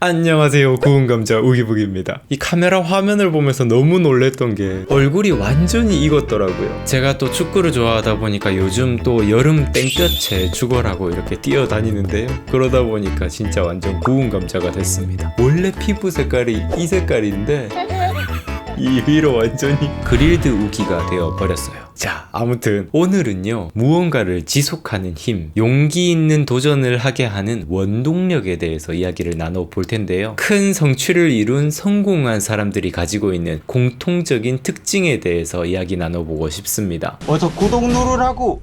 안녕하세요, 구운감자 우기북입니다. 이 카메라 화면을 보면서 너무 놀랬던 게 얼굴이 완전히 익었더라고요. 제가 또 축구를 좋아하다 보니까 요즘 또 여름 땡볕에 죽어라고 이렇게 뛰어다니는데요, 그러다 보니까 진짜 완전 구운감자가 됐습니다. 원래 피부 색깔이 이 색깔인데 이 위로 완전히 그릴드 우기가 되어버렸어요. 자, 아무튼 오늘은요, 무언가를 지속하는 힘, 용기 있는 도전을 하게 하는 원동력에 대해서 이야기를 나눠볼 텐데요. 큰 성취를 이룬 성공한 사람들이 가지고 있는 공통적인 특징에 대해서 이야기 나눠보고 싶습니다. 어서 구독 누르라고.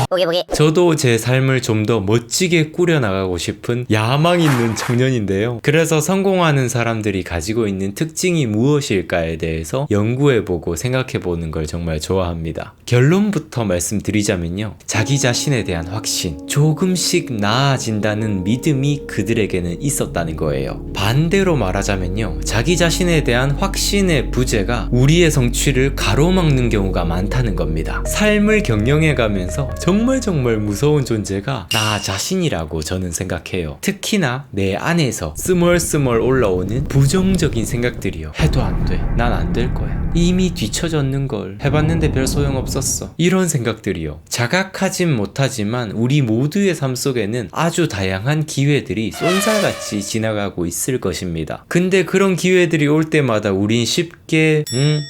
보기. 저도 제 삶을 좀 더 멋지게 꾸려나가고 싶은 야망 있는 청년인데요. 그래서 성공하는 사람들이 가지고 있는 특징이 무엇일까에 대해서 연구해보고 생각해보는 걸 정말 좋아합니다. 결론부터 말씀드리자면요, 자기 자신에 대한 확신, 조금씩 나아진다는 믿음이 그들에게는 있었다는 거예요. 반대로 말하자면요, 자기 자신에 대한 확신의 부재가 우리의 성취를 가로막는 경우가 많다는 겁니다. 삶을 경영해가면서 정말 무서운 존재가 나 자신이라고 저는 생각해요. 특히나 내 안에서 스멀스멀 올라오는 부정적인 생각들이요, 해도 안 돼, 난 안 될 거야, 이미 뒤처졌는걸, 해봤는데 별 소용없었어, 이런 생각들이요, 자각하진 못하지만 우리 모두의 삶 속에는 아주 다양한 기회들이 쏜살같이 지나가고 있을 것입니다. 근데 그런 기회들이 올 때마다 우린 쉽게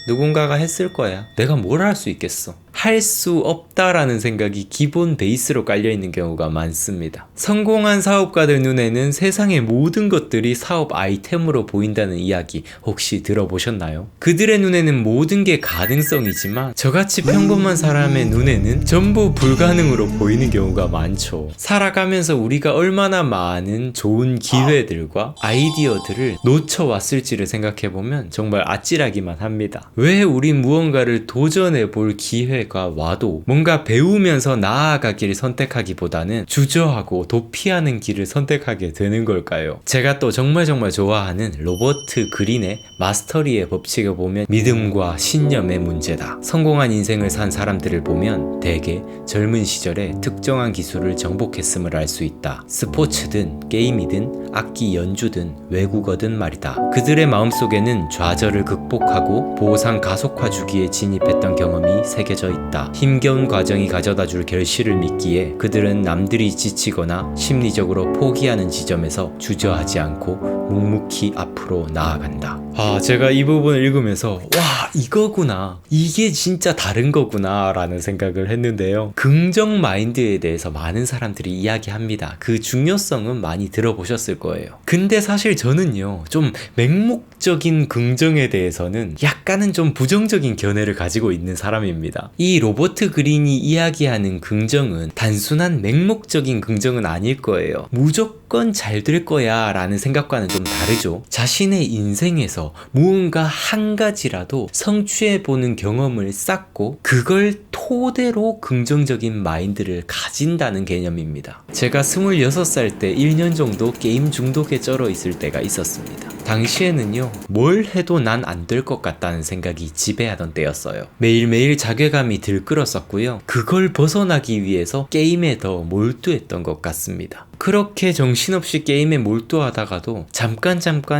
누군가가 했을 거야, 내가 뭘 할 수 있겠어, 할 수 없다라는 생각이 기본 베이스로 깔려있는 경우가 많습니다. 성공한 사업가들 눈에는 세상의 모든 것들이 사업 아이템으로 보인다는 이야기 혹시 들어보셨나요? 그들의 눈에는 모든 게 가능성이지만 저같이 평범한 사람의 눈에는 전부 불가능으로 보이는 경우가 많죠. 살아가면서 우리가 얼마나 많은 좋은 기회들과 아이디어들을 놓쳐왔을지를 생각해보면 정말 아찔하기만 합니다. 왜 우린 무언가를 도전해볼 기회가 와도 뭔가 배우면서 나아가기를 선택하기보다는 주저하고 도피하는 길을 선택하게 되는 걸까요? 제가 또 정말 좋아하는 로버트 그린의 마스터리의 법칙을 보면 믿음과 신념의 문제다, 성공한 인생을 산 사람들을 보면 대개 젊은 시절에 특정한 기술을 정복했음을 알 수 있다. 스포츠든 게임이든 악기 연주든 외국어든 말이다. 그들의 마음속에는 좌절을 극복하고 보상 가속화 주기에 진입했던 경험이 새겨져 있다. 힘겨운 과정이 가져다줄 결실을 믿기에 그들은 남들이 지치거나 심리적으로 포기하는 지점에서 주저하지 않고 묵묵히 앞으로 나아간다. 제가 이 부분을 읽으면서 와, 이거구나, 이게 진짜 다른 거구나 라는 생각을 했는데요. 긍정 마인드에 대해서 많은 사람들이 이야기합니다. 그 중요성은 많이 들어보셨을 거예요. 근데 사실 저는요, 좀 맹목적인 긍정에 대해서는 약간은 좀 부정적인 견해를 가지고 있는 사람입니다. 이 로버트 그린이 이야기하는 긍정은 단순한 맹목적인 긍정은 아닐 거예요. 무조건 잘 될 거야 라는 생각과는 좀 다르죠. 자신의 인생에서 무언가 한 가지라도 성취해보는 경험을 쌓고 그걸 토대로 긍정적인 마인드를 가진다는 개념입니다. 제가 26살 때 1년 정도 게임 중독에 쩔어 있을 때가 있었습니다. 당시에는요, 뭘 해도 난 안 될 것 같다는 생각이 지배하던 때였어요. 매일매일 자괴감이 들끓었었고요. 그걸 벗어나기 위해서 게임에 더 몰두했던 것 같습니다. 그렇게 정신없이 게임에 몰두하다가도 잠깐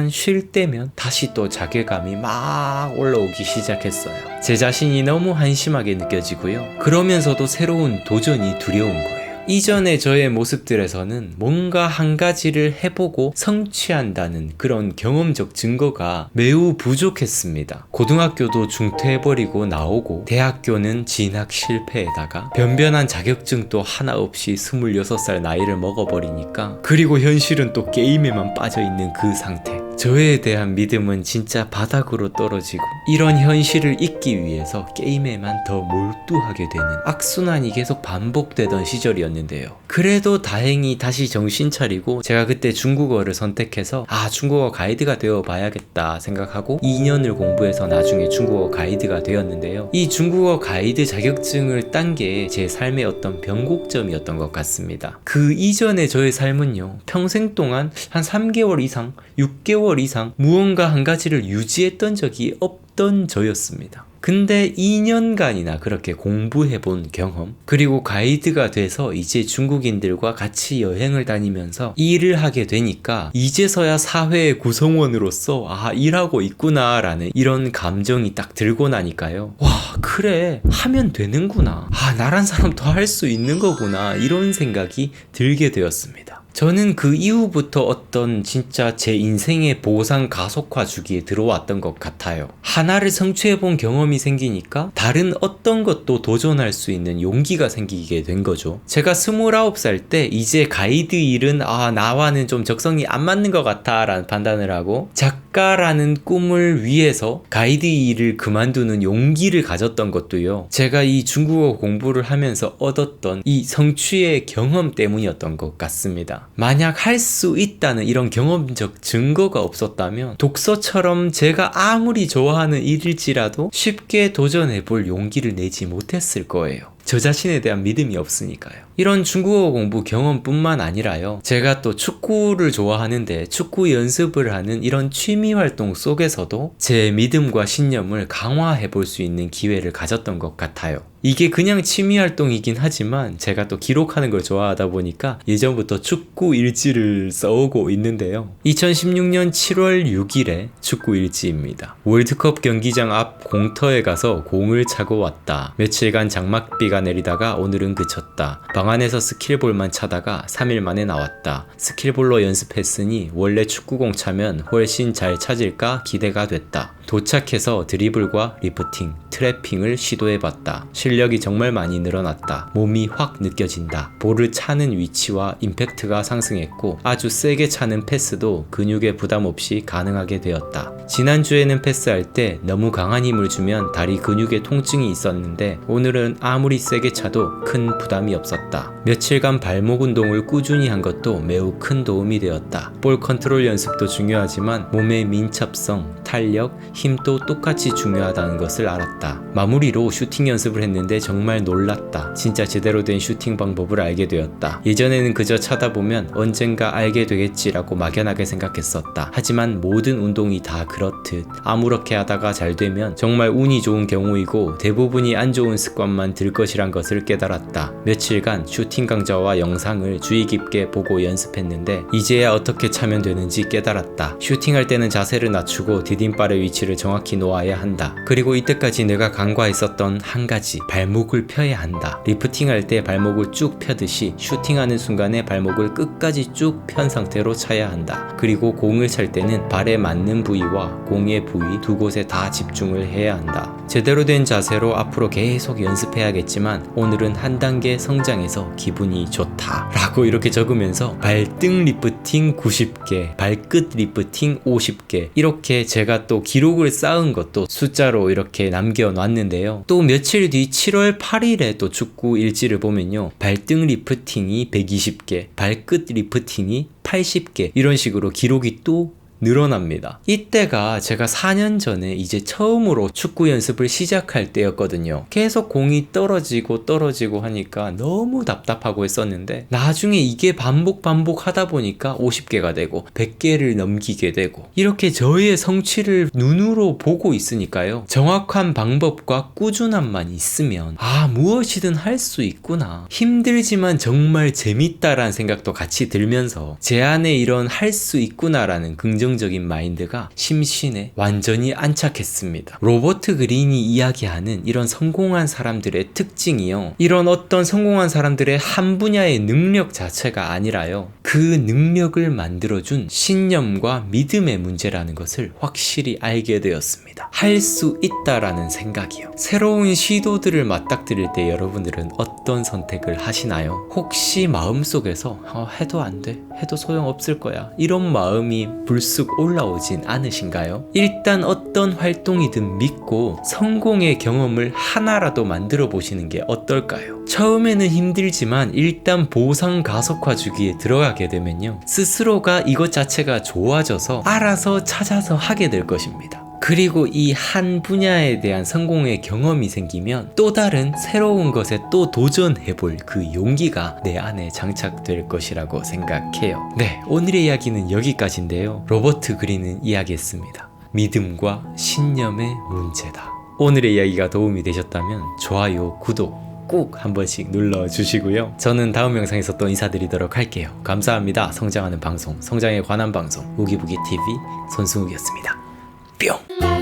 쉴 때면 다시 또 자괴감이 막 올라오기 시작했어요. 제 자신이 너무 한심하게 느껴지고요. 그러면서도 새로운 도전이 두려운 거예요. 이전의 저의 모습들에서는 뭔가 한 가지를 해보고 성취한다는 그런 경험적 증거가 매우 부족했습니다. 고등학교도 중퇴해버리고 나오고 대학교는 진학 실패에다가 변변한 자격증도 하나 없이 26살 나이를 먹어버리니까, 그리고 현실은 또 게임에만 빠져있는 그 상태. 저에 대한 믿음은 진짜 바닥으로 떨어지고, 이런 현실을 잊기 위해서 게임에만 더 몰두하게 되는 악순환이 계속 반복되던 시절이었는데요. 그래도 다행히 다시 정신 차리고 제가 그때 중국어를 선택해서 중국어 가이드가 되어 봐야겠다 생각하고 2년을 공부해서 나중에 중국어 가이드가 되었는데요. 이 중국어 가이드 자격증을 딴 게 제 삶의 어떤 변곡점이었던 것 같습니다. 그 이전의 저의 삶은요, 평생 동안 한 3개월 이상, 6개월 이상 무언가 한 가지를 유지했던 적이 없던 저였습니다. 근데 2년간이나 그렇게 공부해본 경험, 그리고 가이드가 돼서 이제 중국인들과 같이 여행을 다니면서 일을 하게 되니까 이제서야 사회의 구성원으로서 일하고 있구나라는 이런 감정이 딱 들고 나니까요. 와, 그래, 하면 되는구나. 나란 사람도 할 수 있는 거구나. 이런 생각이 들게 되었습니다. 저는 그 이후부터 어떤 진짜 제 인생의 보상 가속화 주기에 들어왔던 것 같아요. 하나를 성취해본 경험이 생기니까 다른 어떤 것도 도전할 수 있는 용기가 생기게 된 거죠. 제가 29살 때 이제 가이드 일은 나와는 좀 적성이 안 맞는 것 같아 라는 판단을 하고 작가라는 꿈을 위해서 가이드 일을 그만두는 용기를 가졌던 것도요. 제가 이 중국어 공부를 하면서 얻었던 이 성취의 경험 때문이었던 것 같습니다. 만약 할 수 있다는 이런 경험적 증거가 없었다면 독서처럼 제가 아무리 좋아하는 일일지라도 쉽게 도전해볼 용기를 내지 못했을 거예요. 저 자신에 대한 믿음이 없으니까요. 이런 중국어 공부 경험뿐만 아니라요. 제가 또 축구를 좋아하는데 축구 연습을 하는 이런 취미 활동 속에서도 제 믿음과 신념을 강화해 볼 수 있는 기회를 가졌던 것 같아요. 이게 그냥 취미 활동이긴 하지만 제가 또 기록하는 걸 좋아하다 보니까 예전부터 축구 일지를 써오고 있는데요. 2016년 7월 6일에 축구 일지입니다. 월드컵 경기장 앞 공터에 가서 공을 차고 왔다. 며칠간 장맛비가 내리다가 오늘은 그쳤다. 방 안에서 스킬볼만 차다가 3일 만에 나왔다. 스킬볼로 연습했으니 원래 축구공 차면 훨씬 잘 차질까 기대가 됐다. 도착해서 드리블과 리프팅, 트래핑을 시도해봤다. 실력이 정말 많이 늘어났다. 몸이 확 느껴진다. 볼을 차는 위치와 임팩트가 상승했고 아주 세게 차는 패스도 근육에 부담 없이 가능하게 되었다. 지난주에는 패스할 때 너무 강한 힘을 주면 다리 근육에 통증이 있었는데 오늘은 아무리 세게 차도 큰 부담이 없었다. 며칠간 발목 운동을 꾸준히 한 것도 매우 큰 도움이 되었다. 볼 컨트롤 연습도 중요하지만 몸의 민첩성, 탄력, 힘도 똑같이 중요하다는 것을 알았다. 마무리로 슈팅 연습을 했는데 정말 놀랐다. 진짜 제대로 된 슈팅 방법을 알게 되었다. 예전에는 그저 쳐다보면 언젠가 알게 되겠지라고 막연하게 생각했었다. 하지만 모든 운동이 다 그렇듯 아무렇게 하다가 잘 되면 정말 운이 좋은 경우이고 대부분이 안 좋은 습관만 들 것이란 것을 깨달았다. 며칠간 슈팅 강좌와 영상을 주의 깊게 보고 연습했는데 이제야 어떻게 차면 되는지 깨달았다. 슈팅할 때는 자세를 낮추고 디딤발의 위치를 정확히 놓아야 한다. 그리고 이때까지 내가 간과했었던 한 가지, 발목을 펴야 한다. 리프팅할 때 발목을 쭉 펴듯이 슈팅하는 순간에 발목을 끝까지 쭉 편 상태로 차야 한다. 그리고 공을 찰 때는 발에 맞는 부위와 공의 부위 두 곳에 다 집중을 해야 한다. 제대로 된 자세로 앞으로 계속 연습해야겠지만 오늘은 한 단계 성장해서 기분이 좋다 라고 이렇게 적으면서 발등 리프팅 90개, 발끝 리프팅 50개, 이렇게 제가 또 기록을 쌓은 것도 숫자로 이렇게 남겨놨는데요. 또 며칠 뒤 7월 8일에 또 축구 일지를 보면요, 발등 리프팅이 120개, 발끝 리프팅이 80개, 이런 식으로 기록이 또 늘어납니다. 이때가 제가 4년 전에 이제 처음으로 축구 연습을 시작할 때였거든요. 계속 공이 떨어지고 하니까 너무 답답하고 했었는데 나중에 이게 반복 하다 보니까 50개가 되고 100개를 넘기게 되고 이렇게 저의 성취를 눈으로 보고 있으니까요. 정확한 방법과 꾸준함만 있으면 무엇이든 할 수 있구나. 힘들지만 정말 재밌다라는 생각도 같이 들면서 제 안에 이런 할 수 있구나라는 긍정적인 마인드가 심신에 완전히 안착했습니다. 로버트 그린이 이야기하는 이런 성공한 사람들의 특징이요, 이런 어떤 성공한 사람들의 한 분야의 능력 자체가 아니라요, 그 능력을 만들어준 신념과 믿음의 문제라는 것을 확실히 알게 되었습니다. 할 수 있다라는 생각이요. 새로운 시도들을 맞닥뜨릴 때 여러분들은 어떤 선택을 하시나요? 혹시 마음속에서 해도 안 돼, 해도 소용없을 거야, 이런 마음이 불쑥 올라오진 않으신가요? 일단 어떤 활동이든 믿고 성공의 경험을 하나라도 만들어 보시는 게 어떨까요? 처음에는 힘들지만 일단 보상 가속화 주기에 들어가게 되면요, 스스로가 이것 자체가 좋아져서 알아서 찾아서 하게 될 것입니다. 그리고 이 한 분야에 대한 성공의 경험이 생기면 또 다른 새로운 것에 또 도전해볼 그 용기가 내 안에 장착될 것이라고 생각해요. 네, 오늘의 이야기는 여기까지인데요. 로버트 그린은 이야기했습니다. 믿음과 신념의 문제다. 오늘의 이야기가 도움이 되셨다면 좋아요, 구독 꼭 한 번씩 눌러주시고요. 저는 다음 영상에서 또 인사드리도록 할게요. 감사합니다. 성장하는 방송, 성장에 관한 방송 우기부기TV 손승욱이었습니다. 뿅!